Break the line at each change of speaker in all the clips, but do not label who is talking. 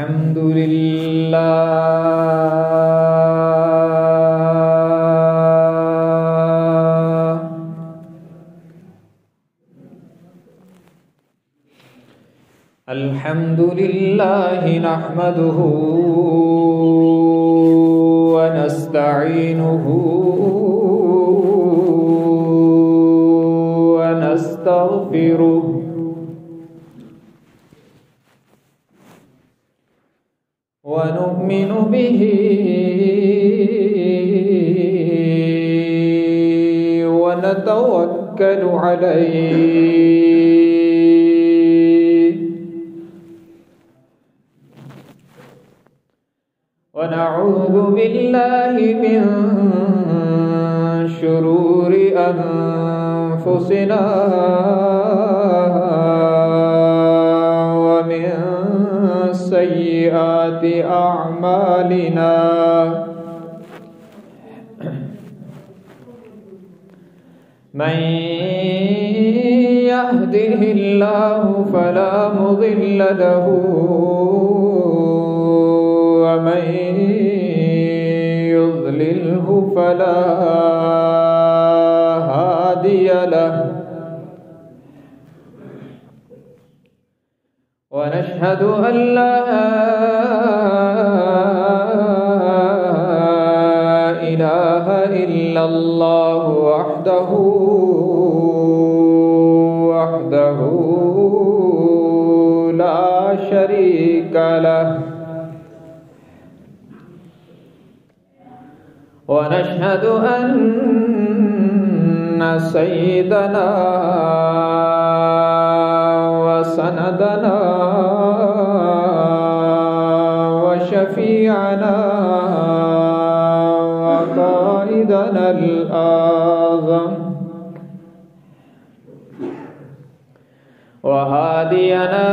الحمد لله الحمد لله نحمده ونستعينه ونستغفره ونؤمن به ونتوكل عليه ونعوذ بالله من شرور أنفسنا ومن سيئات أعمالنا من يهده الله فلا مضل له ومن يضلله فلا هادي له ونشهد أن لا إله إلا الله وحده لا شريك له ونشهد أن سيدنا وسندنا وشفيعنا وقائدنا الأعظم وهادينا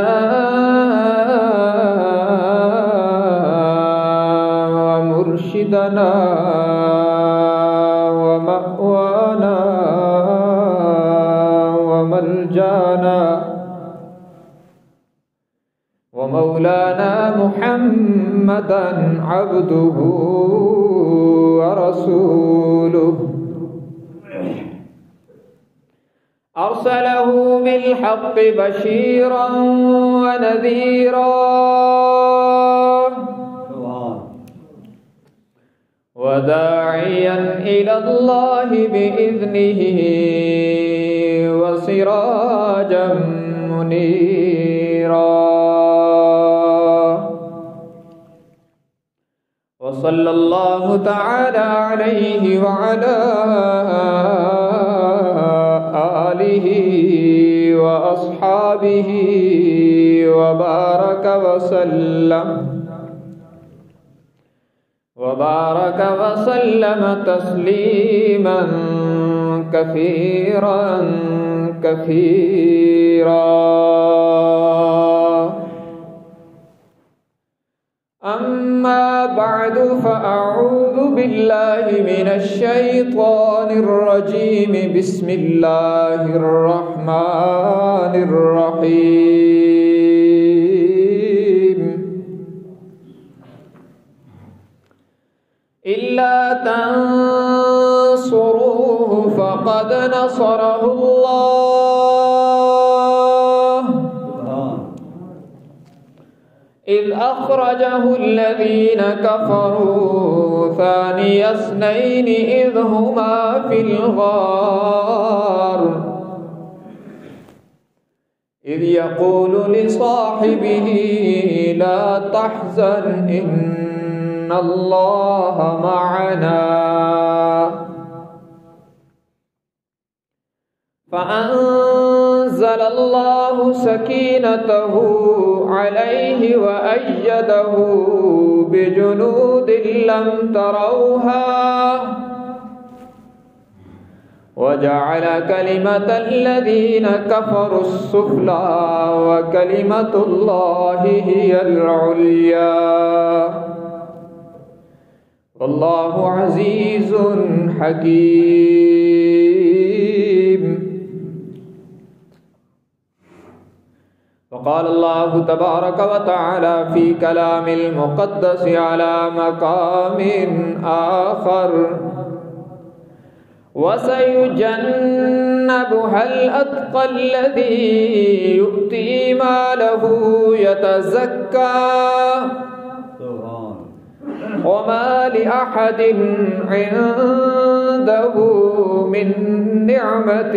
ومرشدنا ومأوانا وملجانا ومولانا محمدا عبده ورسوله أرسله بالحق بشيرا ونذيرا وداعيا إلى الله بإذنه وسراجا منيرا وصلى الله تعالى عليه وعلى آله وأصحابه وبارك وسلم تسليما كثيرا أما بعد فأعوذ بالله من الشيطان الرجيم بسم الله الرحمن الرحيم إلا تنصروه فقد نصره الله إذ أخرجه الذين كفروا ثاني اثنين إذ هما في الغار إذ يقول لصاحبه لا تحزن إن الله معنا فأنزل الله سكينته عليه وأيده بجنود لم تروها وجعل كلمة الذين كفروا السفلى وكلمة الله هي العليا والله عزيز حكيم وقال الله تبارك وتعالى في كلام المقدس على مقام آخر وسيجنبها الأتقى الذي يؤتي ماله يتزكى وما لأحد عنده من نعمة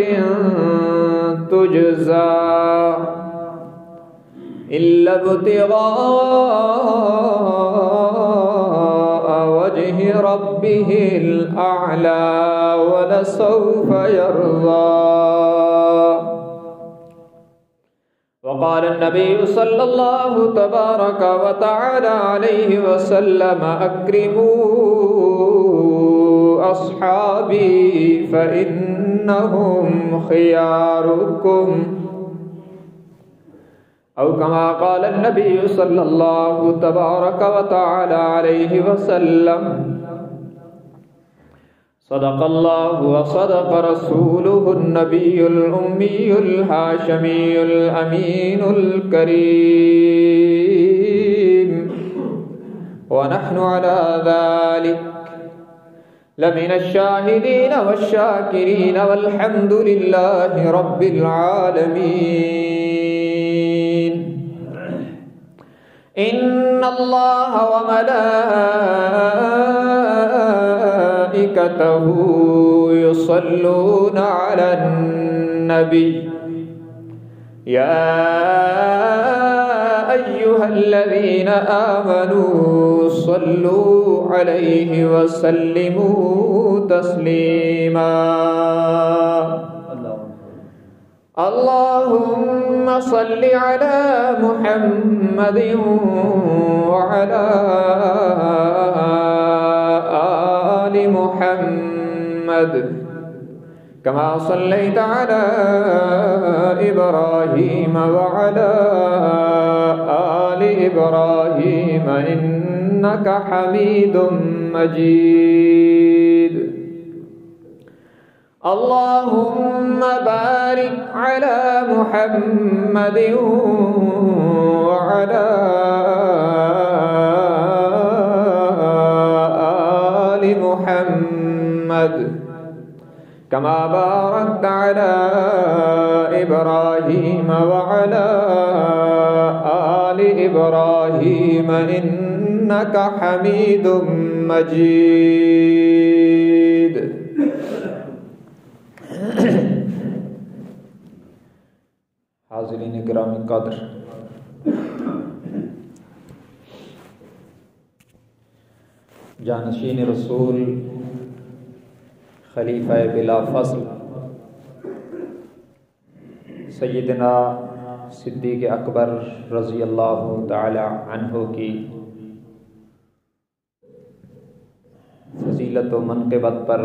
تجزى إلا ابتغاء وجه ربه الأعلى ولسوف يرضى. وقال النبي صلى الله تبارك وتعالى عليه وسلم أكرموا أصحابي فإنهم خياركم أو كما قال النبي صلى الله تبارك وتعالى عليه وسلم صدق الله وصدق رسوله النبي الأمي الهاشمي الأمين الكريم ونحن على ذلك لمن الشاهدين والشاكرين والحمد لله رب العالمين. إن الله وملائكته يصلون على النبي يا أيها الذين آمنوا صلوا عليه وسلموا تسليما. اللهم صل على محمد وعلى آل محمد كما صليت على إبراهيم وعلى آل إبراهيم إنك حميد مجيد. اللهم بارك على محمد وعلى آل محمد كما باركت على إبراهيم وعلى آل إبراهيم إنك حميد مجيد. حاضرین گرامی قدر، جانشین رسول خلیفہ بلا فصل سیدنا صدیق اکبر رضی اللہ تعالی عنہ کی فضیلت و منقبت پر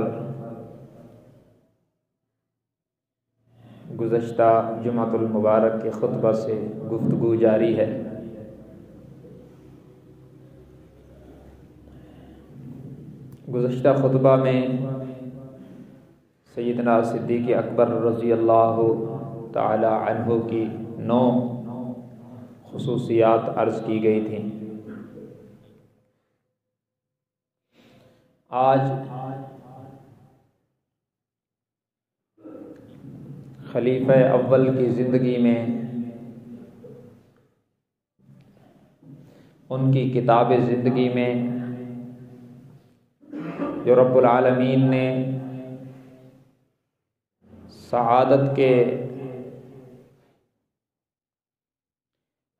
گزشتہ جمعۃ المبارک کے خطبہ سے گفتگو جاری ہے۔ گزشتہ خطبہ میں سیدنا صدیق اکبر رضی اللہ تعالی عنہ کی 9 خصوصیات عرض کی گئی تھیں۔ آج خلیفہ اول کی زندگی میں ان کی کتاب زندگی میں جو رب العالمین نے سعادت کے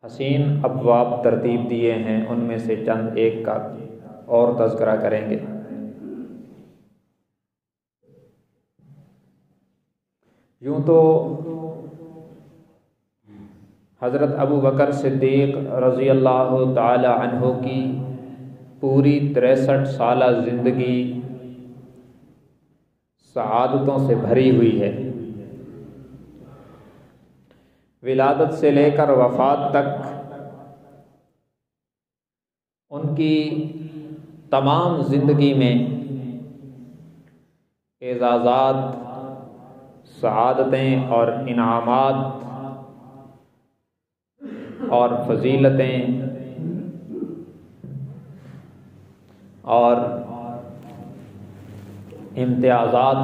حسین ابواب ترتیب دیے ہیں، ان میں سے چند ایک کا اور تذکرہ کریں گے۔ یوں تو حضرت ابو بکر صدیق رضی اللہ تعالی عنہ کی پوری 63 سالہ زندگی سعادتوں سے بھری ہوئی ہے۔ ولادت سے لے کر وفات تک ان کی تمام زندگی میں اعزازات، سعادتیں اور انعامات اور فضیلتیں اور امتیازات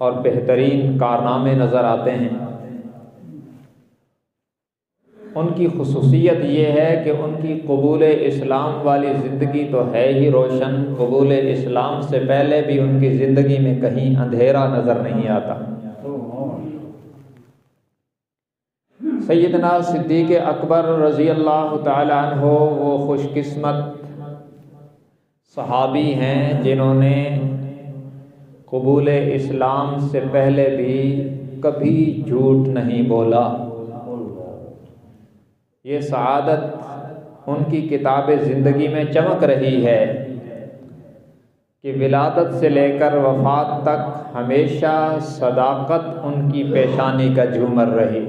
اور بہترین کارنامے نظر آتے ہیں۔ ان کی خصوصیت یہ ہے کہ ان کی قبول اسلام والی زندگی تو ہے ہی روشن، قبول اسلام سے پہلے بھی ان کی زندگی میں کہیں اندھیرا نظر نہیں آتا۔ سیدنا صدیق اکبر رضی اللہ تعالی عنہ وہ خوش قسمت صحابی ہیں جنہوں نے قبول اسلام سے پہلے بھی کبھی جھوٹ نہیں بولا۔ یہ سعادت ان کی کتاب زندگی میں چمک رہی ہے کہ ولادت سے لے کر وفات تک ہمیشہ صداقت ان کی پیشانی کا جھومر رہی۔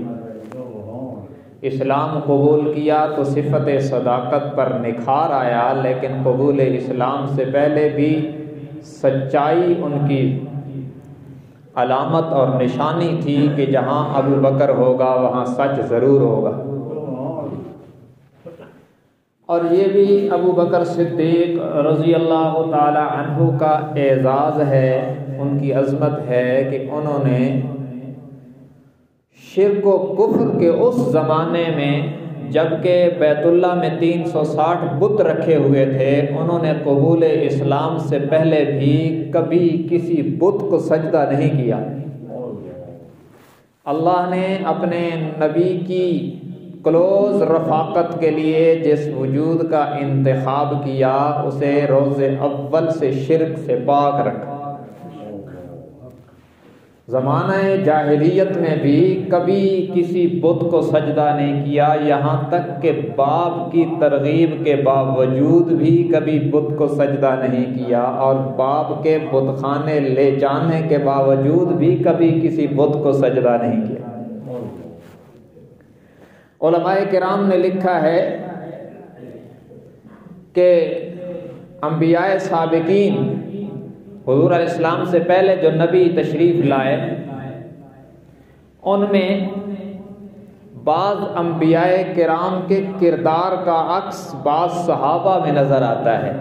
اسلام قبول کیا تو صفت صداقت پر نکھار آیا، لیکن قبول اسلام سے پہلے بھی سچائی ان کی علامت اور نشانی تھی کہ جہاں ابو بکر ہوگا وہاں سچ ضرور ہوگا۔ اور یہ بھی ابو بکر صدیق رضی اللہ تعالی عنہ کا اعزاز ہے، ان کی عظمت ہے کہ انہوں نے شرک و کفر کے اس زمانے میں جبکہ بیت اللہ میں 360 بت رکھے ہوئے تھے، انہوں نے قبول اسلام سے پہلے بھی کبھی کسی بت کو سجدہ نہیں کیا۔ اللہ نے اپنے نبی کی کلوز رفاقت کے لیے جس وجود کا انتخاب کیا اسے روز اول سے شرک سے پاک رکھا۔ زمانہ جاہلیت میں بھی کبھی کسی بت کو سجدہ نہیں کیا، یہاں تک کہ باپ کی ترغیب کے باوجود بھی کبھی بت کو سجدہ نہیں کیا، اور باپ کے بت خانے لے جانے کے باوجود بھی کبھی کسی بت کو سجدہ نہیں کیا۔ علماء کرام نے لکھا ہے کہ انبیاء سابقین حضور علیہ السلام سے پہلے جو نبی تشریف لائے ان میں بعض انبیاء کرام کے کردار کا عکس بعض صحابہ میں نظر آتا ہے۔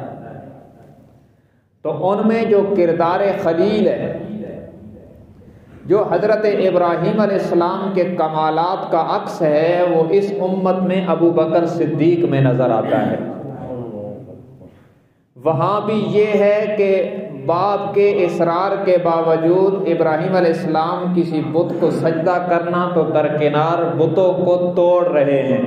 تو ان میں جو کردار خلیل ہے، جو حضرت ابراہیم علیہ السلام کے کمالات کا عکس ہے، وہ اس امت میں ابو بکر صدیق میں نظر آتا ہے۔ وہاں بھی یہ ہے کہ باپ کے اصرار کے باوجود ابراہیم علیہ السلام کسی بت کو سجدہ کرنا تو درکنار بتوں کو توڑ رہے ہیں،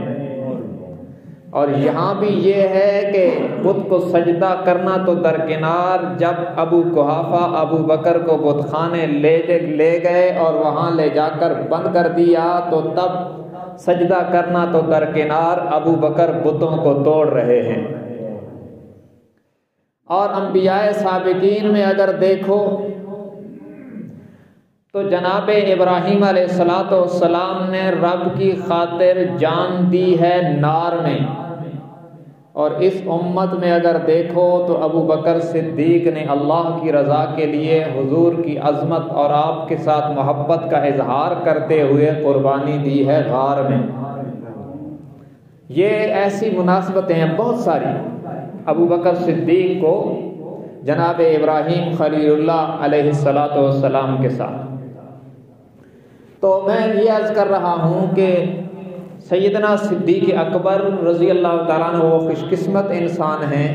اور یہاں بھی یہ ہے کہ بت کو سجدہ کرنا تو درکنار، جب ابو قحافہ ابو بکر کو بت خانے لے گئے اور وہاں لے جا کر بند کر دیا تو تب سجدہ کرنا تو درکنار، ابو بکر بتوں کو توڑ رہے ہیں۔ اور انبیاء سابقین میں اگر دیکھو تو جناب ابراہیم علیہ السلام نے رب کی خاطر جان دی ہے نار میں، اور اس امت میں اگر دیکھو تو ابو بکر صدیق نے اللہ کی رضا کے لیے حضور کی عظمت اور آپ کے ساتھ محبت کا اظہار کرتے ہوئے قربانی دی ہے غار میں۔ یہ ایسی مناسبتیں ہیں بہت ساری ابو بکر صدیق کو جناب ابراہیم خلیل اللہ علیہ السلام کے ساتھ۔ تو میں یہ عرض کر رہا ہوں کہ سیدنا صدیق اکبر رضی اللہ تعالیٰ عنہ وہ خوش قسمت انسان ہیں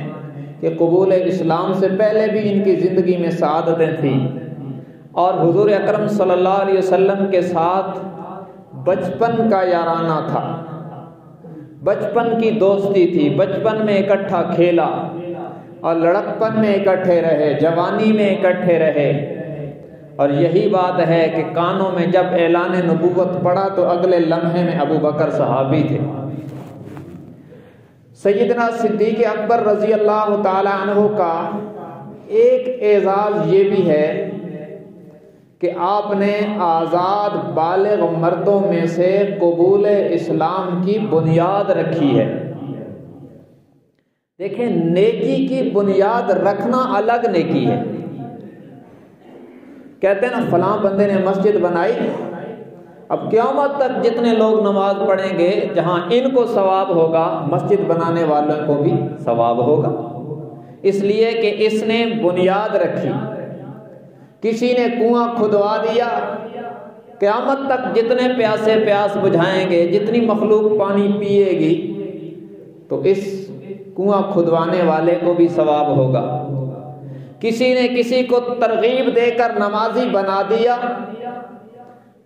کہ قبول اسلام سے پہلے بھی ان کی زندگی میں سعادتیں تھیں، اور حضور اکرم صلی اللہ علیہ وسلم کے ساتھ بچپن کا یارانہ تھا، بچپن کی دوستی تھی، بچپن میں اکٹھا کھیلا اور لڑکپن میں اکٹھے رہے، جوانی میں اکٹھے رہے، اور یہی بات ہے کہ کانوں میں جب اعلان نبوت پڑا تو اگلے لمحے میں ابو بکر صحابی تھے۔ سیدنا صدیق اکبر رضی اللہ تعالی عنہ کا ایک اعزاز یہ بھی ہے کہ آپ نے آزاد بالغ مردوں میں سے قبول اسلام کی بنیاد رکھی ہے۔ دیکھیں، نیکی کی بنیاد رکھنا الگ نیکی ہے۔ کہتے ہیں نا فلاں بندے نے مسجد بنائی اب قیامت تک جتنے لوگ نماز پڑھیں گے جہاں ان کو ثواب ہوگا مسجد بنانے والوں کو بھی ثواب ہوگا، اس لیے کہ اس نے بنیاد رکھی۔ کسی نے کنواں کھدوا دیا، قیامت تک جتنے پیاسے پیاس بجھائیں گے، جتنی مخلوق پانی پیے گی، تو اس کنواں کھدوانے والے کو بھی ثواب ہوگا۔ کسی نے کسی کو ترغیب دے کر نمازی بنا دیا،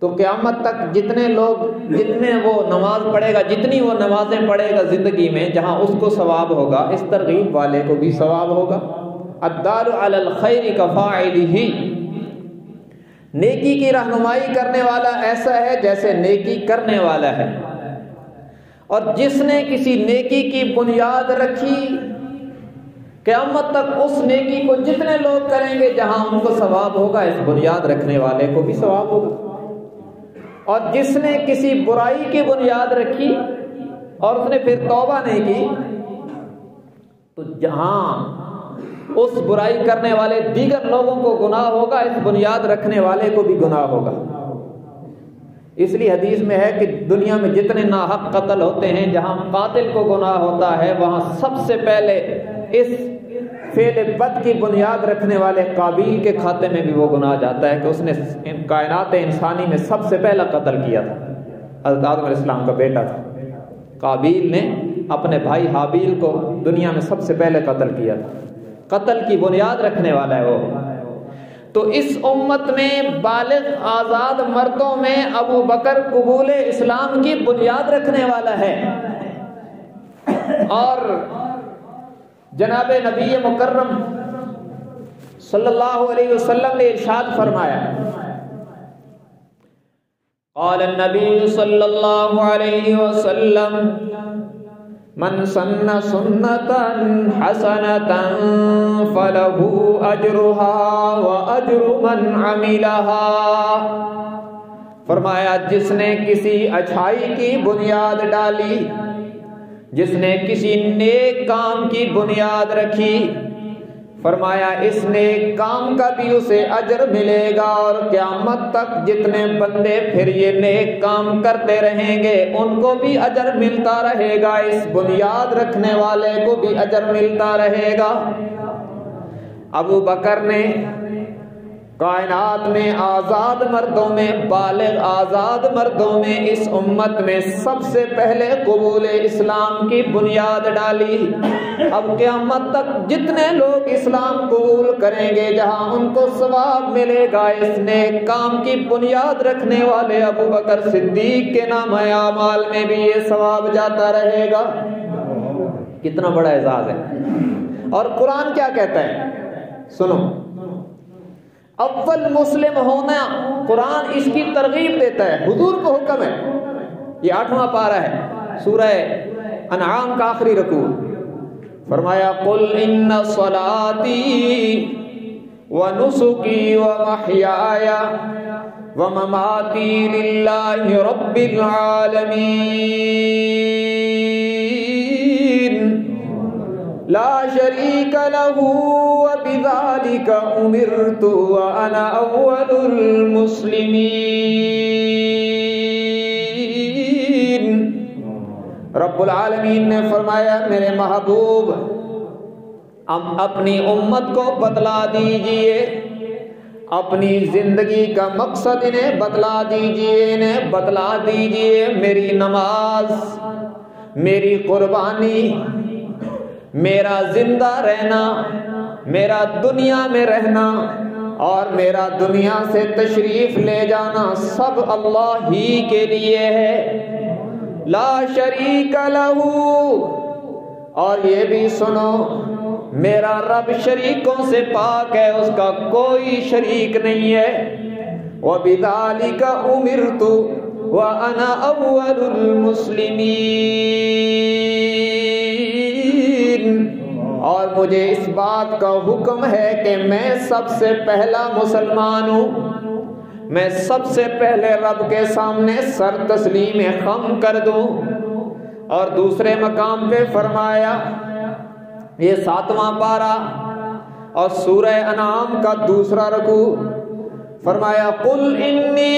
تو قیامت تک جتنے وہ نماز پڑھے گا، جتنی وہ نمازیں پڑھے گا زندگی میں، جہاں اس کو ثواب ہوگا اس ترغیب والے کو بھی ثواب ہوگا۔ الدال علی الخیر کفاعلہ، نیکی کی رہنمائی کرنے والا ایسا ہے جیسے نیکی کرنے والا ہے، اور جس نے کسی نیکی کی بنیاد رکھی، قیامت تک اس نیکی کو جتنے لوگ کریں گے جہاں ان کو ثواب ہوگا اس بنیاد رکھنے والے کو بھی ثواب ہوگا۔ اور جس نے کسی برائی کی بنیاد رکھی اور اس نے پھر توبہ نہیں کی، تو جہاں اس برائی کرنے والے دیگر لوگوں کو گناہ ہوگا اس بنیاد رکھنے والے کو بھی گناہ ہوگا۔ اس لیے حدیث میں ہے کہ دنیا میں جتنے ناحق قتل ہوتے ہیں، جہاں قاتل کو گناہ ہوتا ہے وہاں سب سے پہلے اس فعل بد کی بنیاد رکھنے والے قابیل کے کھاتے میں بھی وہ گناہ جاتا ہے کہ اس نے کائنات انسانی میں سب سے پہلا قتل کیا تھا۔ حضرت آدم علیہ السلام کا بیٹا تھا، قابیل نے اپنے بھائی حابیل کو دنیا میں سب سے پہلے قتل کیا تھا، قتل کی بنیاد رکھنے والا ہے وہ۔ تو اس امت میں بالغ آزاد مردوں میں ابو بکر قبول اسلام کی بنیاد رکھنے والا ہے، اور جناب نبی مکرم صلی اللہ علیہ وسلم نے ارشاد فرمایا، قال النبی صلی اللہ علیہ وسلم من سن سنتا حسنتا فلہ اجرها واجر من عملها، فرمایا جس نے کسی اچھائی کی بنیاد ڈالی، جس نے کسی نیک کام کی بنیاد رکھی، فرمایا اس نیک کام کا بھی اسے اجر ملے گا، اور قیامت تک جتنے بندے پھر یہ نیک کام کرتے رہیں گے ان کو بھی اجر ملتا رہے گا، اس بنیاد رکھنے والے کو بھی اجر ملتا رہے گا۔ ابو بکر نے کائنات میں آزاد مردوں میں، بالغ آزاد مردوں میں، اس امت میں سب سے پہلے قبول اسلام کی بنیاد ڈالی۔ اب قیامت تک جتنے لوگ اسلام قبول کریں گے جہاں ان کو ثواب ملے گا اس نیک کام کی بنیاد رکھنے والے ابو بکر صدیق کے نام اعمال میں بھی یہ ثواب جاتا رہے گا۔ کتنا بڑا اعزاز ہے۔ اور قرآن کیا کہتا ہے سنو، اول مسلم ہونا قرآن اس کی ترغیب دیتا ہے، حضور کو حکم ہے۔ یہ 8واں پارہ ہے سورہ انعام کا آخری رکوع، فرمایا قل ان صلاتی ونسکی ومحیای ومماتی للہ رب العالمین لا شریک لہ وبذالک امرت وانا اول المسلمین۔ رب العالمین نے فرمایا میرے محبوب اپنی امت کو بتلا دیجئے، اپنی زندگی کا مقصد انہیں بتلا دیجئے، انہیں بتلا دیجئے میری نماز، میری قربانی، میرا زندہ رہنا، میرا دنیا میں رہنا اور میرا دنیا سے تشریف لے جانا سب اللہ ہی کے لیے ہے، لا شریک لہ۔ اور یہ بھی سنو میرا رب شریکوں سے پاک ہے، اس کا کوئی شریک نہیں ہے، وبذالک امرت وانا اول المسلمین۔ اور مجھے اس بات کا حکم ہے کہ میں سب سے پہلا مسلمان ہوں، میں سب سے پہلے رب کے سامنے سر تسلیم خم کر دوں۔ اور دوسرے مقام پہ فرمایا، یہ 7واں پارہ اور سورہ انعام کا دوسرا رکوع، فرمایا قل انی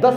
10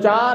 4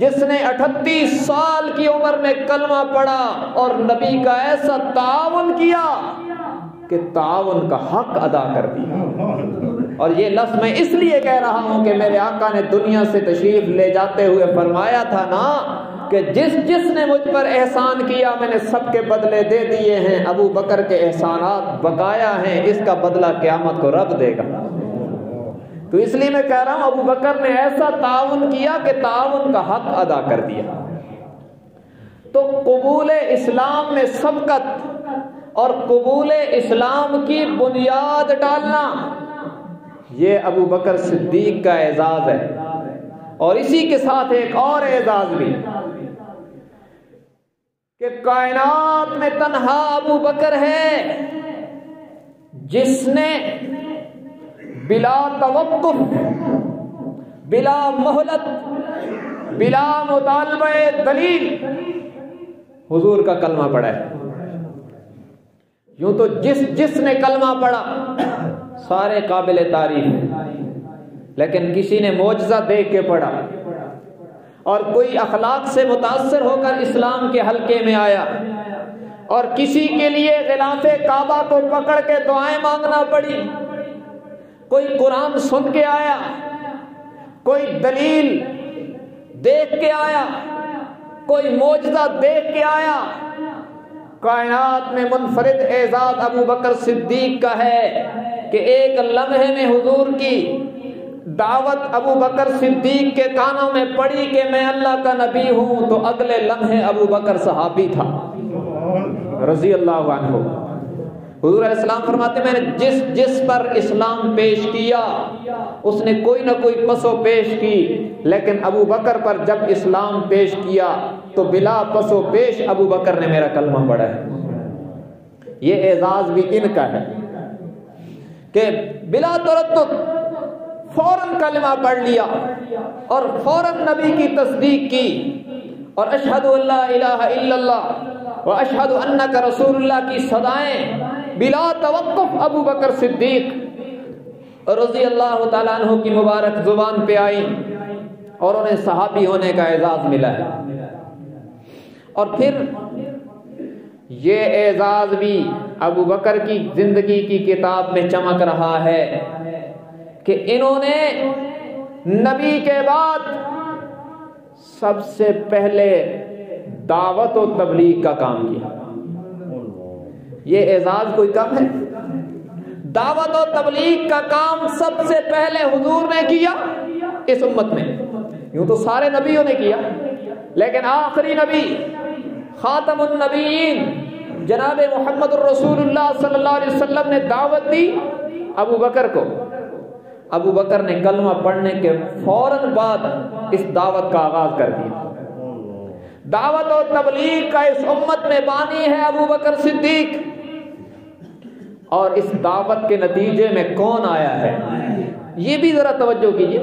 جس نے 38 سال کی عمر میں کلمہ پڑھا اور نبی کا ایسا تعاون کیا کہ تعاون کا حق ادا کر دیا۔ اور یہ لفظ میں اس لیے کہہ رہا ہوں کہ میرے آقا نے دنیا سے تشریف لے جاتے ہوئے فرمایا تھا نا کہ جس نے مجھ پر احسان کیا میں نے سب کے بدلے دے دیے ہیں، ابو بکر کے احسانات بقایا ہیں، اس کا بدلہ قیامت کو رب دے گا۔ تو اس لیے میں کہہ رہا ہوں ابو بکر نے ایسا تعاون کیا کہ تعاون کا حق ادا کر دیا۔ تو قبول اسلام میں سبقت اور قبول اسلام کی بنیاد ڈالنا یہ ابو بکر صدیق کا اعزاز ہے۔ اور اسی کے ساتھ ایک اور اعزاز بھی کہ کائنات میں تنہا ابو بکر ہے جس نے بلا توقف، بلا مہلت، بلا مطالبہ دلیل حضور کا کلمہ پڑھا ہے۔ یوں تو جس نے کلمہ پڑھا سارے قابل تعریف ہیں، لیکن کسی نے معجزہ دیکھ کے پڑھا اور کوئی اخلاق سے متاثر ہو کر اسلام کے حلقے میں آیا، اور کسی کے لیے غلاف کعبہ کو پکڑ کے دعائیں مانگنا پڑی، کوئی قرآن سن کے آیا، کوئی دلیل دیکھ کے آیا، کوئی معجزہ دیکھ کے آیا۔ کائنات میں منفرد اعزاز ابو بکر صدیق کا ہے کہ ایک لمحے میں حضور کی دعوت ابو بکر صدیق کے کانوں میں پڑی کہ میں اللہ کا نبی ہوں، تو اگلے لمحے ابو بکر صحابی تھا رضی اللہ عنہ۔ حضور علیہ السلام فرماتے میں نے جس پر اسلام پیش کیا اس نے کوئی نہ کوئی پسو پیش کی، لیکن ابو بکر پر جب اسلام پیش کیا تو بلا پسو پیش ابو بکر نے میرا کلمہ پڑھا ہے۔ یہ اعزاز بھی ان کا ہے کہ بلا تردد فوراً کلمہ پڑھ لیا اور فوراً نبی کی تصدیق کی، اور اشہد ان لا الہ الا اللہ و اشہد انک رسول اللہ کی صدائیں بلا توقف ابو بکر صدیق رضی اللہ تعالیٰ عنہ کی مبارک زبان پہ آئی اور انہیں صحابی ہونے کا اعزاز ملا ہے۔ اور پھر یہ اعزاز بھی ابو بکر کی زندگی کی کتاب میں چمک رہا ہے کہ انہوں نے نبی کے بعد سب سے پہلے دعوت و تبلیغ کا کام کیا۔ یہ اعزاز کوئی کم ہے؟ دعوت و تبلیغ کا کام سب سے پہلے حضور نے کیا اس امت میں۔ یوں تو سارے نبیوں نے کیا، لیکن آخری نبی خاتم النبیین جناب محمد الرسول اللہ صلی اللہ علیہ وسلم نے دعوت دی ابو بکر کو۔ ابو بکر نے کلمہ پڑھنے کے فوراً بعد اس دعوت کا آغاز کر دیا۔ دعوت اور تبلیغ کا اس امت میں بانی ہے ابو بکر صدیق، اور اس دعوت کے نتیجے میں کون آیا ہے یہ بھی ذرا توجہ کیجیے۔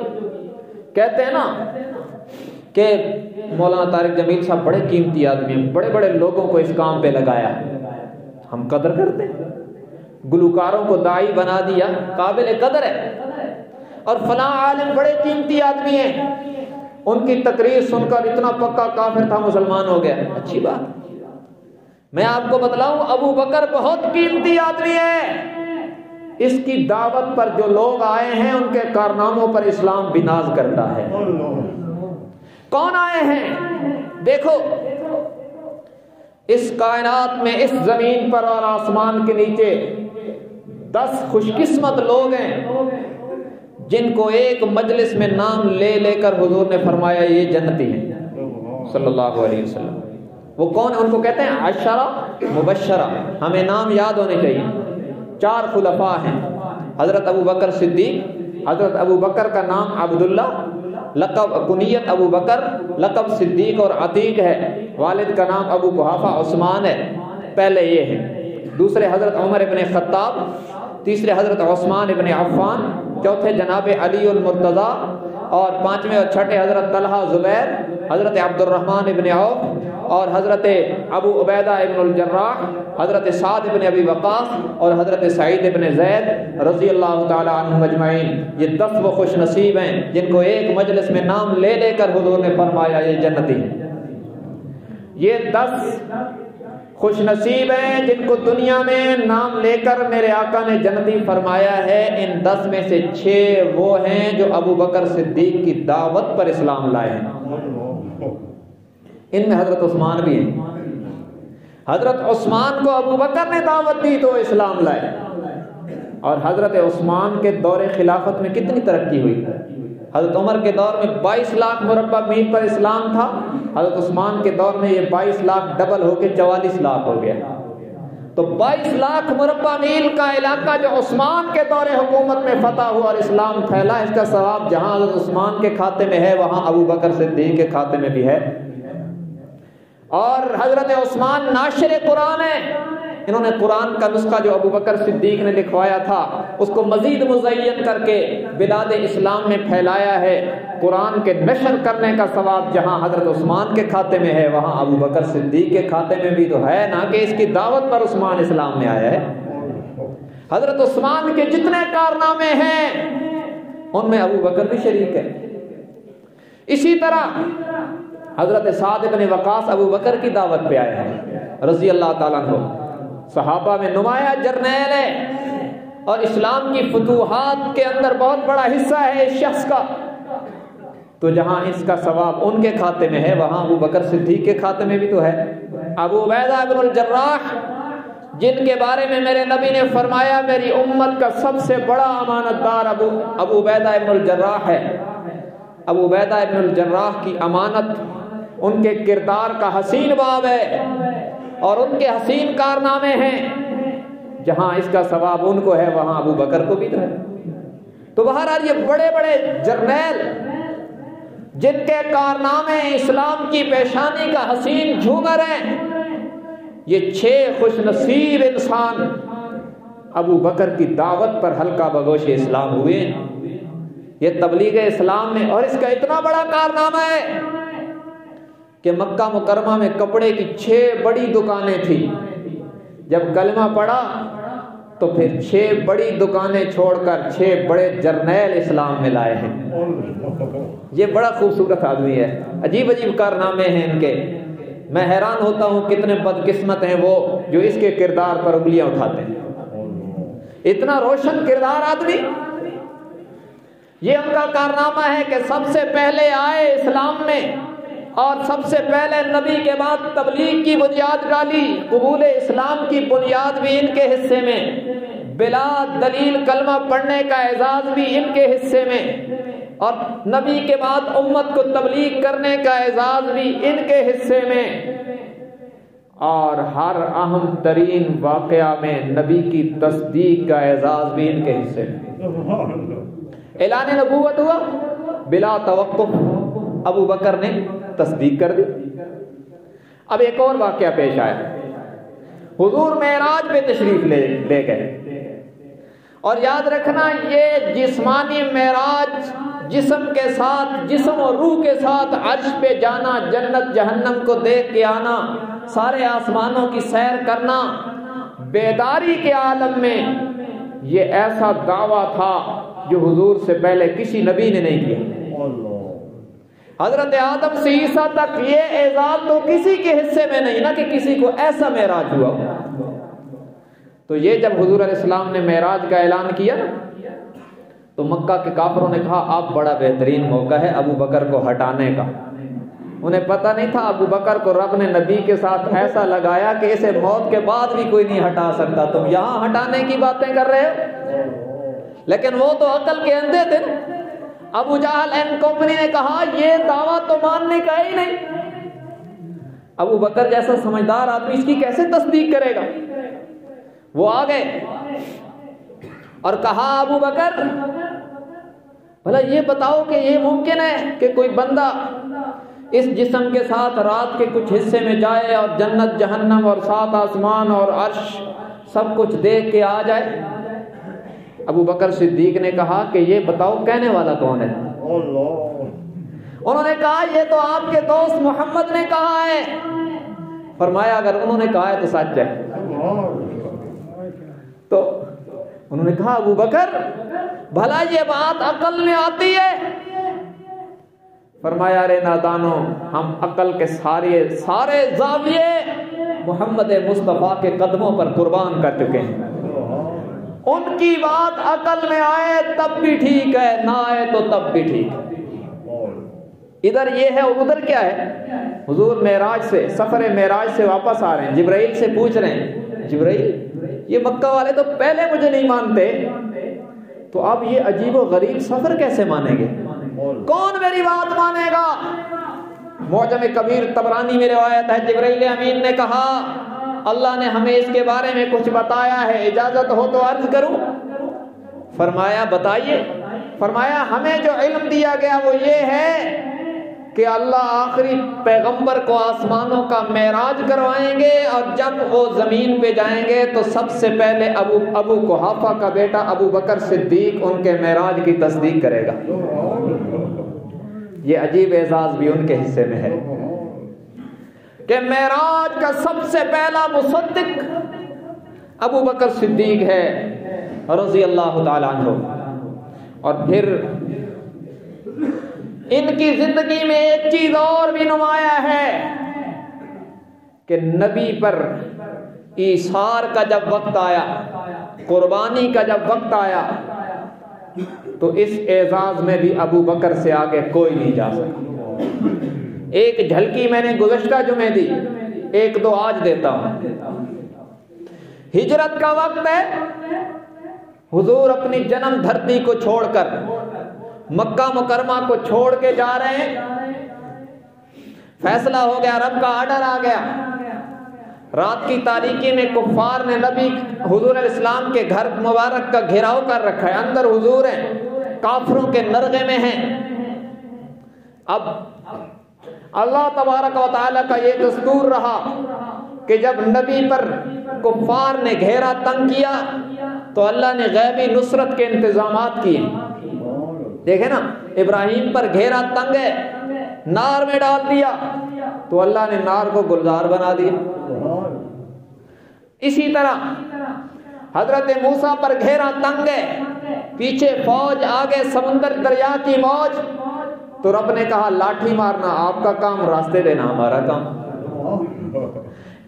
کہتے ہیں نا کہ مولانا طارق جمیل صاحب بڑے قیمتی آدمی ہیں، بڑے بڑے لوگوں کو اس کام پہ لگایا، ہم قدر کرتے ہیں، گلوکاروں کو داعی بنا دیا، قابل قدر ہے، اور فلاں عالم بڑے قیمتی آدمی ہیں، ان کی تقریر سن کر اتنا پکا کافر تھا مسلمان ہو گیا، اچھی بات۔ میں آپ کو بتلاؤں ابو بکر بہت قیمتی آدمی ہے، اس کی دعوت پر جو لوگ آئے ہیں ان کے کارناموں پر اسلام بھی ناز کرتا ہے۔ کون آئے ہیں؟ دیکھو اس کائنات میں، اس زمین پر اور آسمان کے نیچے 10 خوش قسمت لوگ ہیں جن کو ایک مجلس میں نام لے لے کر حضور نے فرمایا یہ جنتی ہیں صلی اللہ علیہ وسلم۔ وہ کون ہیں؟ ان کو کہتے ہیں عشرہ مبشرہ، ہمیں نام یاد ہونے چاہیے۔ 4 خلفاء ہیں، حضرت ابو بکر صدیق، حضرت ابو بکر کا نام عبداللہ، لقب کنیت ابو بکر، لقب صدیق اور عتیق ہے، والد کا نام ابو قحافہ عثمان ہے، پہلے یہ ہے۔ دوسرے حضرت عمر ابن خطاب، تیسرے حضرت عثمان ابن عفان، چوتھے جناب علی المرتضیٰ، اور پانچویں اور چھٹے حضرت طلحہ زبیر، حضرت عبد الرحمن ابن عوف اور حضرت ابو عبیدہ ابن الجراح، حضرت سعد ابن ابی وقاص اور حضرت سعید ابن زید رضی اللہ تعالی عنہم اجمعین۔ یہ 10 وہ خوش نصیب ہیں جن کو ایک مجلس میں نام لے لے کر حضور نے فرمایا یہ جنتی ہیں۔ یہ 10 خوش نصیب ہیں جن کو دنیا میں نام لے کر میرے آقا نے جنتی فرمایا ہے۔ ان 10 میں سے 6 وہ ہیں جو ابو بکر صدیق کی دعوت پر اسلام لائے ہیں۔ ان میں حضرت عثمان بھی ہیں۔ حضرت عثمان کو ابو بکر نے دعوت دی تو اسلام لائے، اور حضرت عثمان کے دور خلافت میں کتنی ترقی ہوئی۔ حضرت عمر کے دور میں 22 لاکھ مربع میل پر اسلام تھا، حضرت عثمان کے دور میں یہ 22 لاکھ ڈبل ہو کے 44 لاکھ ہو گیا۔ تو 22 لاکھ مربع میل کا علاقہ جو عثمان کے دور حکومت میں فتح ہوا اور اسلام پھیلا، اس کا ثواب جہاں حضرت عثمان کے کھاتے میں ہے وہاں ابو بکر صدیق کے کھاتے میں بھی ہے۔ اور حضرت عثمان ناشر قرآن ہے، انہوں نے قرآن کا نسخہ جو ابو بکر صدیق نے لکھوایا تھا اس کو مزید مزین کر کے بلاد اسلام میں پھیلایا ہے۔ قرآن کے نشر کرنے کا ثواب جہاں حضرت عثمان کے کھاتے میں ہے وہاں ابو بکر صدیق کے کھاتے میں بھی تو ہے نا، کہ اس کی دعوت پر عثمان اسلام میں آیا ہے۔ حضرت عثمان کے جتنے کارنامے ہیں ان میں ابو بکر بھی شریک ہے۔ اسی طرح حضرت سعد بن وقاص ابو بکر کی دعوت پہ آئے ہیں رضی اللہ تعالیٰ عنہ، صحابہ میں نمایاں جرنیل ہے اور اسلام کی فتوحات کے اندر بہت بڑا حصہ ہے اس شخص کا۔ تو جہاں اس کا ثواب ان کے کھاتے میں ہے وہاں ابو بکر صدیق کے کھاتے میں بھی تو ہے۔ ابو عبیدہ ابن الجراح جن کے بارے میں میرے نبی نے فرمایا میری امت کا سب سے بڑا امانت دار ابو عبیدہ ابن الجراح ہے۔ ابو عبیدہ ابن الجراح کی امانت ان کے کردار کا حسین باب ہے اور ان کے حسین کارنامے ہیں، جہاں اس کا ثواب ان کو ہے وہاں ابو بکر کو بھی تو ہے۔ تو بہرحال یہ بڑے بڑے جرنیل جن کے کارنامے اسلام کی پیشانی کا حسین جھومر ہیں، یہ 6 خوش نصیب انسان ابو بکر کی دعوت پر حلقہ بگوش اسلام ہوئے ہیں۔ یہ تبلیغ اسلام میں، اور اس کا اتنا بڑا کارنامہ ہے کہ مکہ مکرمہ میں کپڑے کی 6 بڑی دکانیں تھیں، جب کلمہ پڑھا تو پھر 6 بڑی دکانیں چھوڑ کر 6 بڑے جرنیل اسلام میں لائے ہیں۔ یہ بڑا خوبصورت آدمی ہے، عجیب عجیب کارنامے ہیں ان کے۔ میں حیران ہوتا ہوں کتنے بدقسمت ہیں وہ جو اس کے کردار پر انگلیاں اٹھاتے ہیں۔ اتنا روشن کردار آدمی، یہ ان کا کارنامہ ہے کہ سب سے پہلے آئے اسلام میں اور سب سے پہلے نبی کے بعد تبلیغ کی بنیاد ڈالی، قبول اسلام کی بنیاد بھی ان کے حصے میں، بلا دلیل کلمہ پڑھنے کا اعزاز بھی ان کے حصے میں، اور نبی کے بعد امت کو تبلیغ کرنے کا اعزاز بھی ان کے حصے میں، اور ہر اہم ترین واقعہ میں نبی کی تصدیق کا اعزاز بھی ان کے حصے میں۔ اعلان نبوت ہوا، بلا توقف ابو بکر نے تصدیق کر دی۔ اب ایک اور واقعہ پیش آیا، حضور معراج پہ تشریف لے گئے، اور یاد رکھنا یہ جسمانی معراج جسم کے ساتھ، جسم اور روح کے ساتھ عرش پہ جانا، جنت جہنم کو دیکھ کے آنا، سارے آسمانوں کی سیر کرنا، بیداری کے عالم میں، یہ ایسا دعویٰ تھا جو حضور سے پہلے کسی نبی نے نہیں کیا۔ حضرت آدم سے عیسیٰ تک یہ اعزاز تو کسی کے حصے میں نہیں نا کہ کسی کو ایسا معراج ہوا۔ تو یہ جب حضور علیہ السلام نے معراج کا اعلان کیا تو مکہ کے کافروں نے کہا اب بڑا بہترین موقع ہے ابو بکر کو ہٹانے کا۔ انہیں پتہ نہیں تھا ابو بکر کو رب نے نبی کے ساتھ ایسا لگایا کہ اسے موت کے بعد بھی کوئی نہیں ہٹا سکتا، تم یہاں ہٹانے کی باتیں کر رہے ہو۔ لیکن وہ تو عقل کے اندھے تھے۔ ابو جہل اینڈ کمپنی نے کہا یہ دعویٰ تو ماننے کا ہی نہیں، ابو بکر جیسا سمجھدار آدمی اس کی کیسے تصدیق کرے گا۔ وہ آ گئے اور کہا ابو بکر بھلا یہ بتاؤ کہ یہ ممکن ہے کہ کوئی بندہ اس جسم کے ساتھ رات کے کچھ حصے میں جائے اور جنت جہنم اور 7 آسمان اور عرش سب کچھ دیکھ کے آ جائے؟ ابو بکر صدیق نے کہا کہ یہ بتاؤ کہنے والا کون ہے؟ انہوں نے کہا یہ تو آپ کے دوست محمد نے کہا ہے. فرمایا اگر انہوں نے کہا ہے تو سچ ہے. تو انہوں نے کہا ابو بکر بھلا یہ بات عقل میں آتی ہے؟ فرمایا ارے نادانو، ہم عقل کے سارے زاویے محمد مصطفیٰ کے قدموں پر قربان کر چکے ہیں. ان کی بات عقل میں آئے تب بھی ٹھیک ہے، نہ آئے تو تب بھی ٹھیک ہے. ادھر یہ ہے اور ادھر کیا ہے؟ حضور معراج سے، سفر معراج سے واپس آ رہے ہیں. جبرائیل سے پوچھ رہے ہیں جبرائیل یہ مکہ والے تو پہلے مجھے نہیں مانتے، تو اب یہ عجیب و غریب سفر کیسے مانیں گے؟ کون میری بات مانے گا؟ معجم کبیر طبرانی میں روایت ہے جبرائیل امین نے کہا اللہ نے ہمیں اس کے بارے میں کچھ بتایا ہے، اجازت ہو تو عرض کروں؟ فرمایا بتائیے. فرمایا ہمیں جو علم دیا گیا وہ یہ ہے کہ اللہ آخری پیغمبر کو آسمانوں کا معراج کروائیں گے، اور جب وہ زمین پہ جائیں گے تو سب سے پہلے ابو قحافہ کا بیٹا ابو بکر صدیق ان کے معراج کی تصدیق کرے گا. یہ عجیب اعزاز بھی ان کے حصے میں ہے کہ معراج کا سب سے پہلا مصدق ابو بکر صدیق ہے رضی اللہ تعالیٰ عنہ. اور پھر ان کی زندگی میں ایک چیز اور بھی نمایاں ہے کہ نبی پر ایثار کا جب وقت آیا، قربانی کا جب وقت آیا، تو اس اعزاز میں بھی ابو بکر سے آگے کوئی نہیں جا سکا. ایک جھلکی میں نے گزشتہ جمعے دی، ایک دو آج دیتا ہوں. ہجرت کا وقت ہے، حضور اپنی جنم دھرتی کو چھوڑ کر مکہ مکرمہ کو چھوڑ کے جا رہے ہیں. فیصلہ ہو گیا، رب کا آرڈر آ گیا. رات کی تاریکی میں کفار نے نبی حضور علیہ السلام کے گھر مبارک کا گھیراؤ کر رکھا ہے. اندر حضور ہیں، کافروں کے نرغے میں ہیں. اب اللہ تبارک و تعالیٰ کا یہ دستور رہا کہ جب نبی پر کفار نے گھیرا تنگ کیا تو اللہ نے غیبی نصرت کے انتظامات کیے. دیکھیں نا، ابراہیم پر گھیرا تنگ ہے، نار میں ڈال دیا تو اللہ نے نار کو گلزار بنا دیا. اسی طرح حضرت موسیٰ پر گھیرا تنگ ہے، پیچھے فوج، آگے سمندر دریا کی موج، تو رب نے کہا لاٹھی مارنا آپ کا کام، راستے دینا ہمارا کام.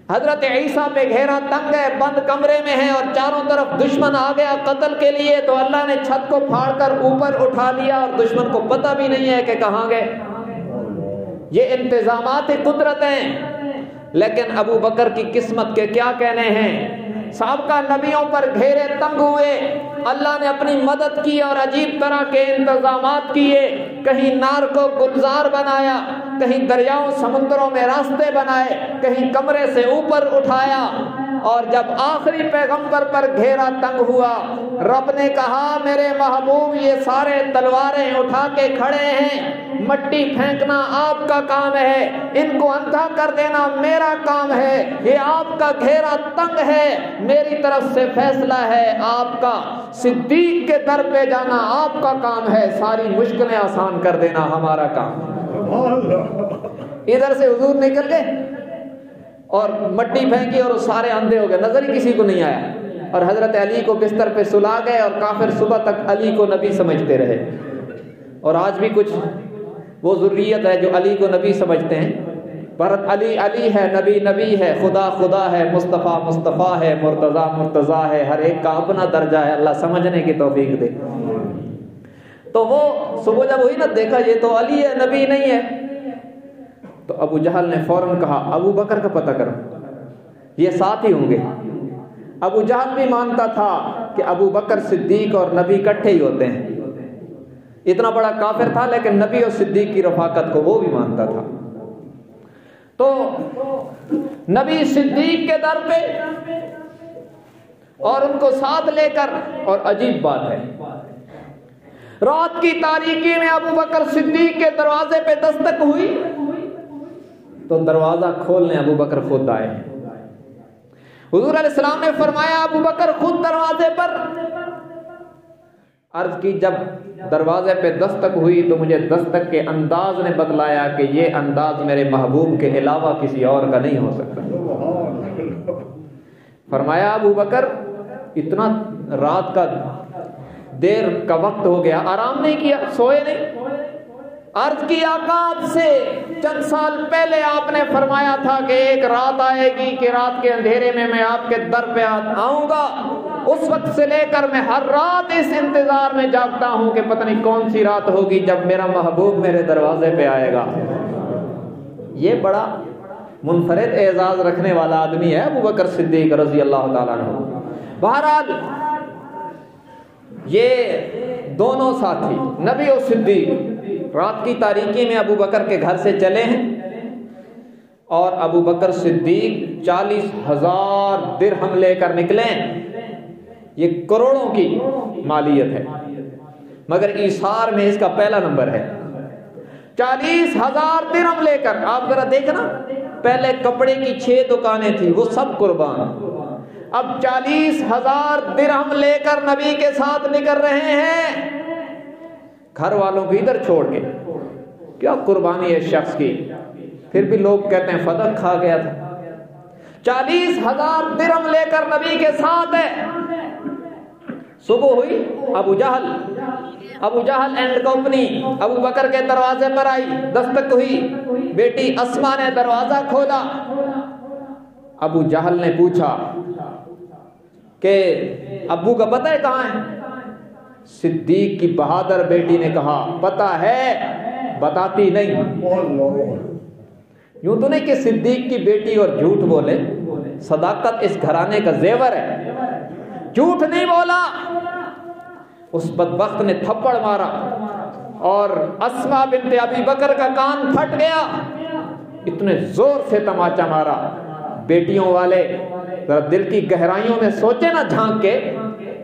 حضرت عیسیٰ پہ گھیرا تنگ ہے، بند کمرے میں ہے اور چاروں طرف دشمن آ گیا قتل کے لیے، تو اللہ نے چھت کو پھاڑ کر اوپر اٹھا لیا اور دشمن کو پتہ بھی نہیں ہے کہ کہاں گئے. یہ انتظامات قدرت ہیں. لیکن ابو بکر کی قسمت کے کیا کہنے ہیں؟ سابقہ نبیوں پر گھیرے تنگ ہوئے، اللہ نے اپنی مدد کی اور عجیب طرح کے انتظامات کیے. کہیں نار کو گلزار بنایا، کہیں دریاؤں سمندروں میں راستے بنائے، کہیں کمرے سے اوپر اٹھایا. اور جب آخری پیغمبر پر گھیرا تنگ ہوا، رب نے کہا میرے محبوب یہ سارے تلواریں اٹھا کے کھڑے ہیں، مٹی پھینکنا آپ کا کام ہے، ان کو اندھا کر دینا میرا کام ہے، یہ آپ کا گھیرا تنگ ہے، میری طرف سے فیصلہ ہے آپ کا، صدیق کے در پہ جانا آپ کا کام ہے، ساری مشکلیں آسان کر دینا ہمارا کام. ادھر سے حضور نکل گئے اور مٹی پھینکی اور سارے اندھے ہو گئے، نظر ہی کسی کو نہیں آیا. اور حضرت علی کو بستر پہ سلا گئے اور کافر صبح تک علی کو نبی سمجھتے رہے. اور آج بھی کچھ وہ ذریت ہے جو علی کو نبی سمجھتے ہیں، پر علی علی ہے، نبی نبی ہے، خدا خدا ہے، مصطفیٰ مصطفیٰ ہے، مرتضیٰ مرتضیٰ ہے. ہر ایک کا اپنا درجہ ہے، اللہ سمجھنے کی توفیق دے. تو وہ صبح جب ہوئی نا، دیکھا یہ تو علی ہے، نبی نہیں ہے. تو ابو جہل نے فوراً کہا ابو بکر کا پتہ کرو، یہ ساتھ ہی ہوں گے. ابو جہل بھی مانتا تھا کہ ابو بکر صدیق اور نبی اکٹھے ہی ہوتے ہیں. اتنا بڑا کافر تھا لیکن نبی اور صدیق کی رفاقت کو وہ بھی مانتا تھا. تو نبی صدیق کے در پہ اور ان کو ساتھ لے کر، اور عجیب بات ہے رات کی تاریکی میں ابو بکر صدیق کے دروازے پہ دستک ہوئی تو دروازہ کھولنے ابو بکر خود آئے. حضور علیہ السلام نے فرمایا ابو بکر خود دروازے پر عرض کی جب دروازے پہ دستک ہوئی تو مجھے دستک کے انداز نے بتلایا کہ یہ انداز میرے محبوب کے علاوہ کسی اور کا نہیں ہو سکتا۔ فرمایا ابو بکر اتنا رات کا دیر کا وقت ہو گیا، آرام نہیں کیا، سوئے نہیں؟ عرض کی آقا آپ سے چند سال پہلے آپ نے فرمایا تھا کہ ایک رات آئے گی کہ رات کے اندھیرے میں آپ کے در پہ آؤں گا، اس وقت سے لے کر میں ہر رات اس انتظار میں جاگتا ہوں کہ پتہ نہیں کون سی رات ہوگی جب میرا محبوب میرے دروازے پہ آئے گا۔ یہ بڑا منفرد اعزاز رکھنے والا آدمی ہے ابو بکر صدیق رضی اللہ تعالیٰ عنہ۔ بہرحال یہ دونوں ساتھی نبی اور صدیق رات کی تاریکی میں ابو بکر کے گھر سے چلے ہیں، اور ابو بکر صدیق 40,000 درہم لے کر نکلے۔ یہ کروڑوں کی مالیت ہے، مگر ایثار میں اس کا پہلا نمبر ہے۔ 40,000 درہم لے کر، آپ ذرا دیکھنا، پہلے کپڑے کی 6 دکانیں تھیں وہ سب قربان، اب 40,000 درہم لے کر نبی کے ساتھ نکل رہے ہیں، گھر والوں کو ادھر چھوڑ کے۔ کیا قربانی ہے شخص کی، پھر بھی لوگ کہتے ہیں فدق کھا گیا تھا۔ 40,000 درہم لے کر نبی کے ساتھ ہے۔ صبح ہوئی، ابو جہل اینڈ کمپنی ابو بکر کے دروازے پر آئی، دستک ہوئی، بیٹی اسما نے دروازہ کھولا۔ ابو جہل نے پوچھا کہ ابو کا پتہ ہے کہاں ہے؟ صدیق کی بہادر بیٹی نے کہا پتہ ہے، بتاتی نہیں۔ یوں تو نہیں کہ صدیق کی بیٹی اور جھوٹ بولے، صداقت اس گھرانے کا زیور ہے، جھوٹ نہیں بولا۔ اس بدبخت نے تھپڑ مارا اور اسما بنت ابی بکر کا کان پھٹ گیا، اتنے زور سے تماچا مارا۔ بیٹیوں والے ذرا دل کی گہرائیوں میں سوچے نہ جھانک کے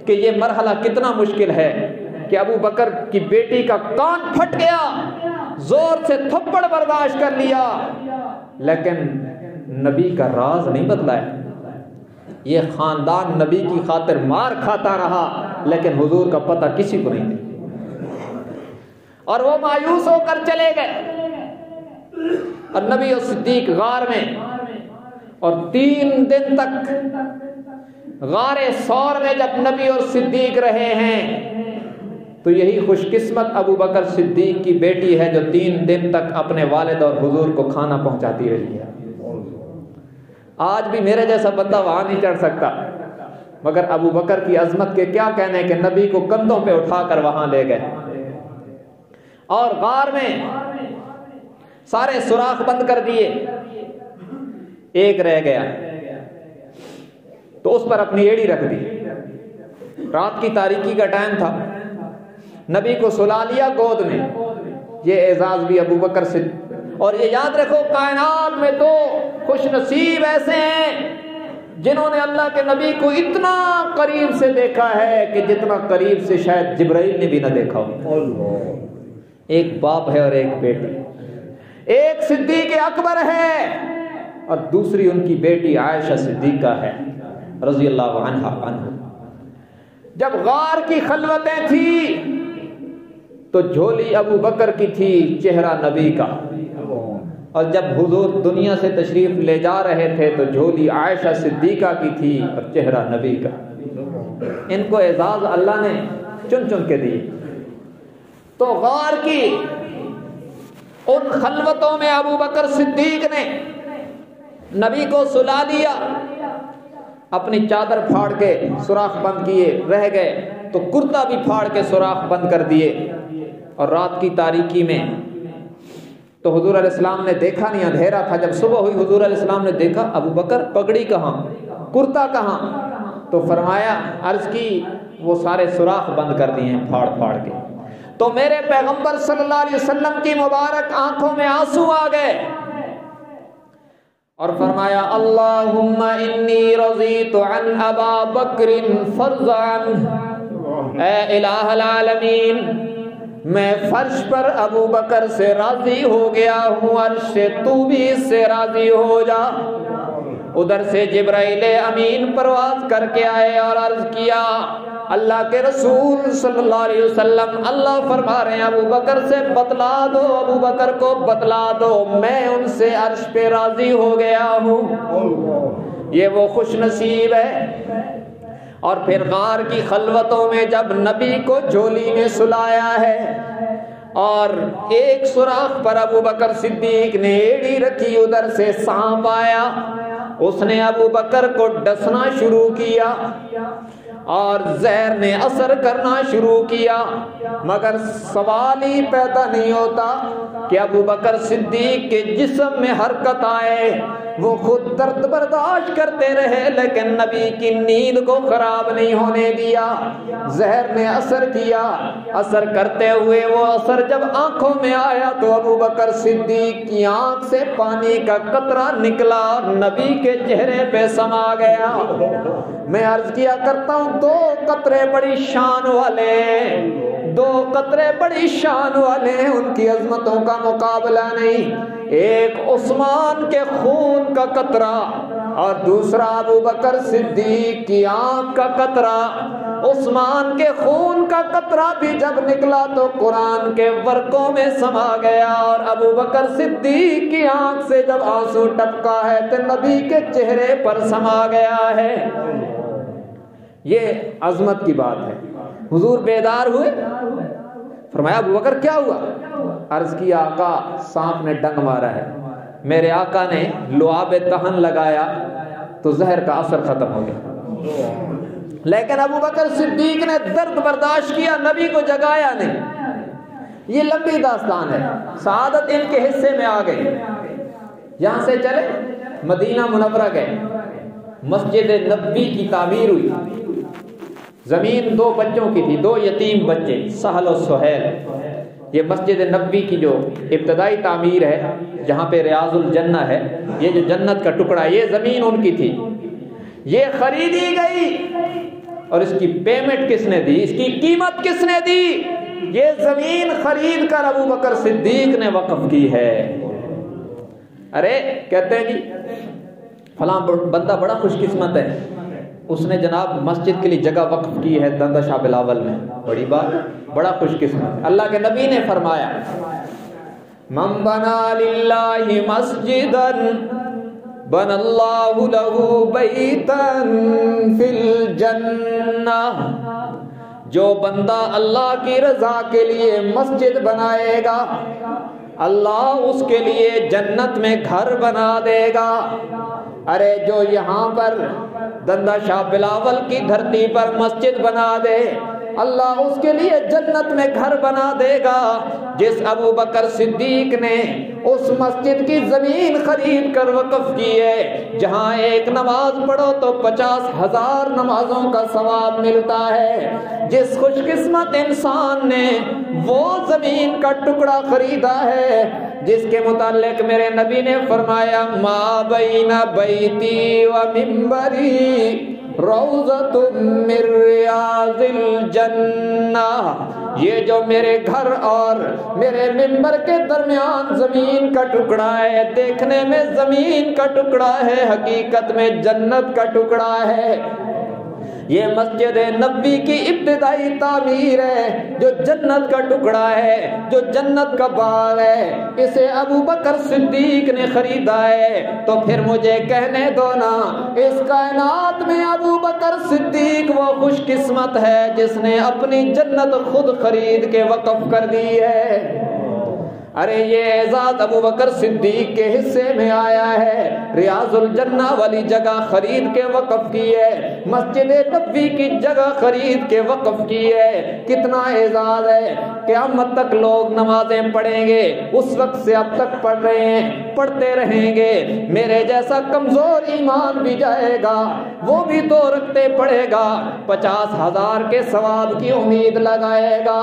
کہ یہ مرحلہ کتنا مشکل ہے کہ ابو بکر کی بیٹی کا کان پھٹ گیا، زور سے تھپڑ برداشت کر لیا، لیکن نبی کا راز نہیں بدلایا۔ یہ خاندان نبی کی خاطر مار کھاتا رہا، لیکن حضور کا پتہ کسی کو نہیں دیا، اور وہ مایوس ہو کر چلے گئے۔ اور نبی اور صدیق غار میں، اور 3 دن تک غار ثور میں جب نبی اور صدیق رہے ہیں، تو یہی خوش قسمت ابو بکر صدیق کی بیٹی ہے جو 3 دن تک اپنے والد اور حضور کو کھانا پہنچاتی رہی ہے۔ آج بھی میرے جیسا بندہ وہاں نہیں چڑھ سکتا، مگر ابو بکر کی عظمت کے کیا کہنے کہ نبی کو کندھوں پہ اٹھا کر وہاں لے گئے، اور غار میں سارے سوراخ بند کر دیے، ایک رہ گیا تو اس پر اپنی ایڑی رکھ دی۔ رات کی تاریکی کا ٹائم تھا، نبی کو سلا لیا گود میں۔ یہ اعزاز بھی ابو بکر سے، اور یہ یاد رکھو کائنات میں تو خوش نصیب ایسے ہیں جنہوں نے اللہ کے نبی کو اتنا قریب سے دیکھا ہے کہ جتنا قریب سے شاید جبرائیل نے بھی نہ دیکھا ہو۔ ایک باپ ہے اور ایک بیٹی، ایک صدیق اکبر ہے اور دوسری ان کی بیٹی عائشہ صدیقہ ہے رضی اللہ عنہا۔ جب غار کی خلوتیں تھی تو جھولی ابو بکر کی تھی، چہرہ نبی کا، اور جب حضور دنیا سے تشریف لے جا رہے تھے تو جھولی عائشہ صدیقہ کی تھی اور چہرہ نبی کا۔ ان کو اعزاز اللہ نے چن چن کے دی۔ تو غار کی ان خلوتوں میں ابو بکر صدیق نے نبی کو سلا دیا، اپنی چادر پھاڑ کے سوراخ بند کیے، رہ گئے تو کرتا بھی پھاڑ کے سوراخ بند کر دیے۔ اور رات کی تاریکی میں تو حضور علیہ السلام نے دیکھا نہیں، اندھیرا تھا۔ جب صبح ہوئی حضور علیہ السلام نے دیکھا ابو بکر پگڑی کہاں، کرتا کہاں؟ تو فرمایا، عرض کی وہ سارے سوراخ بند کر دیے ہیں پھاڑ پھاڑ کے۔ تو میرے پیغمبر صلی اللہ علیہ وسلم کی مبارک آنکھوں میں آنسو آ گئے اور فرمایا، اللہم انی رضیت عن ابا بکر فرضا، اے الہ العالمین میں فرش پر ابو بکر سے راضی ہو گیا ہوں، عرش سے تو بھی اس سے راضی ہو جا۔ ادھر سے جبرائیل امین پرواز کر کے آئے اور عرض کیا اللہ کے رسول صلی اللہ علیہ وسلم اللہ فرما رہے ہیں ابو بکر سے بتلا دو، ابو بکر کو بتلا دو میں ان سے عرش پہ راضی ہو گیا ہوں۔ یہ وہ خوش نصیب ہے۔ اور پھر غار کی خلوتوں میں جب نبی کو جھولی میں سلایا ہے اور ایک سوراخ پر ابو بکر صدیق نے ایڑی رکھی، ادھر سے سانپ آیا، اس نے ابو بکر کو ڈسنا شروع کیا اور زہر نے اثر کرنا شروع کیا، مگر سوال ہی پیدا نہیں ہوتا کہ ابو بکر صدیق کے جسم میں حرکت آئے۔ وہ خود درد برداشت کرتے رہے لیکن نبی کی نیند کو خراب نہیں ہونے دیا۔ زہر نے اثر کیا، اثر کرتے ہوئے وہ اثر جب آنکھوں میں آیا تو ابو بکر صدیق کی آنکھ سے پانی کا قطرہ نکلا اور نبی کے چہرے پہ سما گیا۔ میں عرض کیا کرتا ہوں دو قطرے بڑی شان والے ہیں، دو قطرے بڑی شان والے ہیں، ان کی عظمتوں کا مقابلہ نہیں۔ ایک عثمان کے خون کا قطرہ اور دوسرا ابو بکر صدیق کی آنکھ کا قطرہ۔ عثمان کے خون کا قطرہ بھی جب نکلا تو قرآن کے ورقوں میں سما گیا، اور ابو بکر صدیق کی آنکھ سے جب آنسو ٹپکا ہے تو نبی کے چہرے پر سما گیا ہے۔ یہ عظمت کی بات ہے۔ حضور بیدار ہوئے، فرمایا ابو بکر کیا ہوا؟ عرض کیا آقا سانپ نے ڈنگ مارا ہے، میرے آقا نے لعاب دہن لگایا تو زہر کا اثر ختم ہو گیا۔ لیکن ابو بکر صدیق نے درد برداشت کیا، نبی کو جگایا نہیں۔ یہ لمبی داستان ہے، سعادت ان کے حصے میں آ گئی۔ یہاں سے چلے مدینہ منورہ گئے، مسجد نبوی کی تعمیر ہوئی۔ زمین دو بچوں کی تھی، دو یتیم بچے سہل و سہیل۔ یہ مسجد نبوی کی جو ابتدائی تعمیر ہے جہاں پہ ریاض الجنہ ہے، یہ جو جنت کا ٹکڑا ہے، یہ زمین ان کی تھی، یہ خریدی گئی۔ اور اس کی پیمنٹ کس نے دی؟ اس کی قیمت کس نے دی؟ یہ زمین خرید کر ابو بکر صدیق نے وقف کی ہے۔ ارے کہتے ہیں جی فلاں بندہ بڑا خوش قسمت ہے، اس نے جناب مسجد کے لیے جگہ وقف کی ہے دندہ شاہ بلاول میں، بڑی بات، بڑا خوش قسمت۔ اللہ کے نبی نے فرمایا من بنا للہ مسجدا بن اللہ لہ بیتا فی الجنہ، جو بندہ اللہ کی رضا کے لیے مسجد بنائے گا اللہ اس کے لیے جنت میں گھر بنا دے گا۔ ارے جو یہاں پر دندہ شاہ بلاول کی دھرتی پر مسجد بنا دے اللہ اس کے لیے جنت میں گھر بنا دے گا۔ جس ابو بکر صدیق نے اس مسجد کی زمین خرید کر وقف کی ہے، جہاں ایک نماز پڑھو تو 50,000 نمازوں کا ثواب ملتا ہے، جس خوش قسمت انسان نے وہ زمین کا ٹکڑا خریدا ہے جس کے متعلق میرے نبی نے فرمایا ما بین بیتی و منبری روضۃ من ریاض الجنہ، یہ جو میرے گھر اور میرے منبر کے درمیان زمین کا ٹکڑا ہے، دیکھنے میں زمین کا ٹکڑا ہے، حقیقت میں جنت کا ٹکڑا ہے۔ یہ مسجد نبوی کی ابتدائی تعمیر ہے جو جنت کا ٹکڑا ہے، جو جنت کا باغ ہے، اسے ابو بکر صدیق نے خریدا ہے۔ تو پھر مجھے کہنے دو نا اس کائنات میں ابو بکر صدیق وہ خوش قسمت ہے جس نے اپنی جنت خود خرید کے وقف کر دی ہے۔ ارے یہ اعزاز ابو بکر صدیق کے حصے میں آیا ہے، ریاض الجنہ والی جگہ خرید کے وقف کی ہے، مسجد نبوی کی جگہ خرید کے وقف کی ہے۔ کتنا اعزاز ہے، قیامت تک لوگ نمازیں پڑھیں گے، اس وقت سے اب تک پڑھ رہے ہیں، پڑھتے رہیں گے، میرے جیسا کمزور ایمان بھی جائے گا وہ بھی 2 رکعتیں پڑھے گا، 50,000 کے ثواب کی امید لگائے گا۔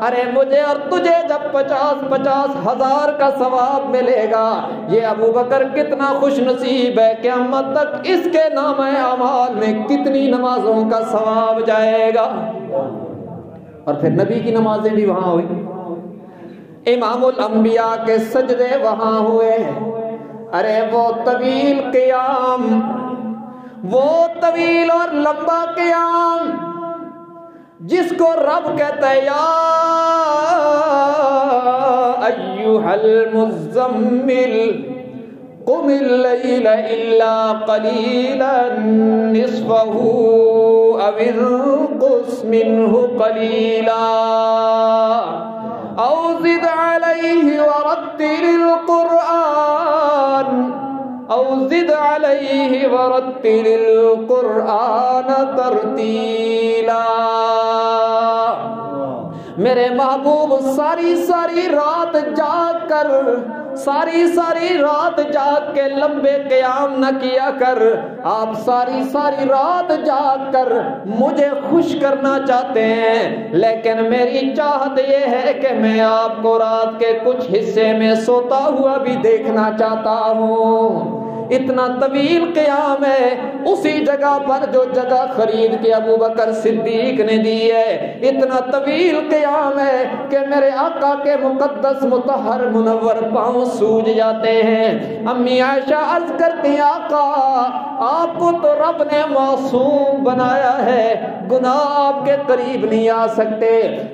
ارے مجھے اور تجھے جب 50,000 کا ثواب ملے گا، یہ ابو بکر کتنا خوش نصیب ہے، قیامت تک اس کے نامہ اعمال میں کتنی نمازوں کا ثواب جائے گا۔ اور پھر نبی کی نمازیں بھی وہاں ہوئی، امام الانبیاء کے سجدے وہاں ہوئے، ارے وہ طویل قیام، وہ طویل اور لمبا قیام جس کو رب کہتا ہے یا ایھا المزمل قم اللیل الا قلیلا نصفہ او انقص منہ قلیلا او زد علیہ ورتل القرآن او زد علیہ ورتل القرآن ترتیلا۔ میرے محبوب ساری رات جاگ کر، ساری رات جاگ کے لمبے قیام نہ کیا کر، آپ ساری رات جاگ کر مجھے خوش کرنا چاہتے ہیں، لیکن میری چاہت یہ ہے کہ میں آپ کو رات کے کچھ حصے میں سوتا ہوا بھی دیکھنا چاہتا ہوں۔ اتنا طویل قیام ہے اسی جگہ پر جو جگہ خرید کے ابو بکر صدیق نے دی ہے، اتنا طویل قیام ہے کہ میرے آقا کے مقدس مطہر منور پاؤں سوج جاتے ہیں۔ امی عائشہ عرض کرتی ہیں آقا آپ کو تو رب نے معصوم بنایا ہے، گناہ آپ کے قریب نہیں آ سکتے،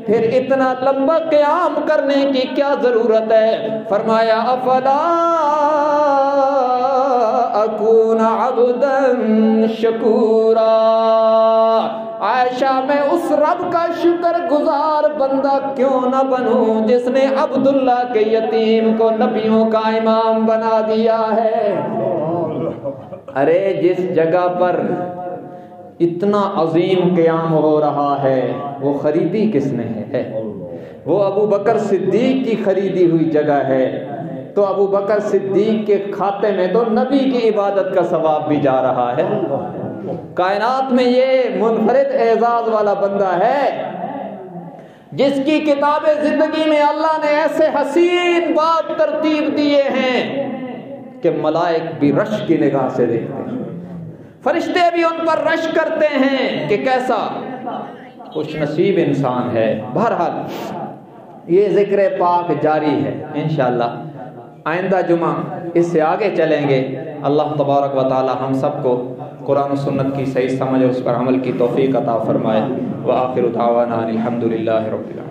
پھر اتنا لمبا قیام کرنے کی کیا ضرورت ہے؟ فرمایا افلا اکون عبدا شکورا، عائشہ میں اس رب کا شکر گزار بندہ کیوں نہ بنوں جس نے عبداللہ کے یتیم کو نبیوں کا امام بنا دیا ہے۔ ارے جس جگہ پر اتنا عظیم قیام ہو رہا ہے وہ خریدی کس نے ہے؟ وہ ابو بکر صدیق کی خریدی ہوئی جگہ ہے، تو ابو بکر صدیق کے کھاتے میں تو نبی کی عبادت کا ثواب بھی جا رہا ہے۔ کائنات میں یہ منفرد اعزاز والا بندہ ہے جس کی کتاب زندگی میں اللہ نے ایسے حسین باب ترتیب دیے ہیں کہ ملائک بھی رش کی نگاہ سے دیکھتے ہیں، فرشتے بھی ان پر رش کرتے ہیں کہ کیسا خوش نصیب انسان ہے۔ بہرحال یہ ذکر پاک جاری ہے، انشاءاللہ آئندہ جمعہ اس سے آگے چلیں گے۔ اللہ تبارک و تعالی ہم سب کو قرآن و سنت کی صحیح سمجھ اور اس پر عمل کی توفیق عطا فرمائے۔ وآخر دعوانا الحمدللہ رب العالمین۔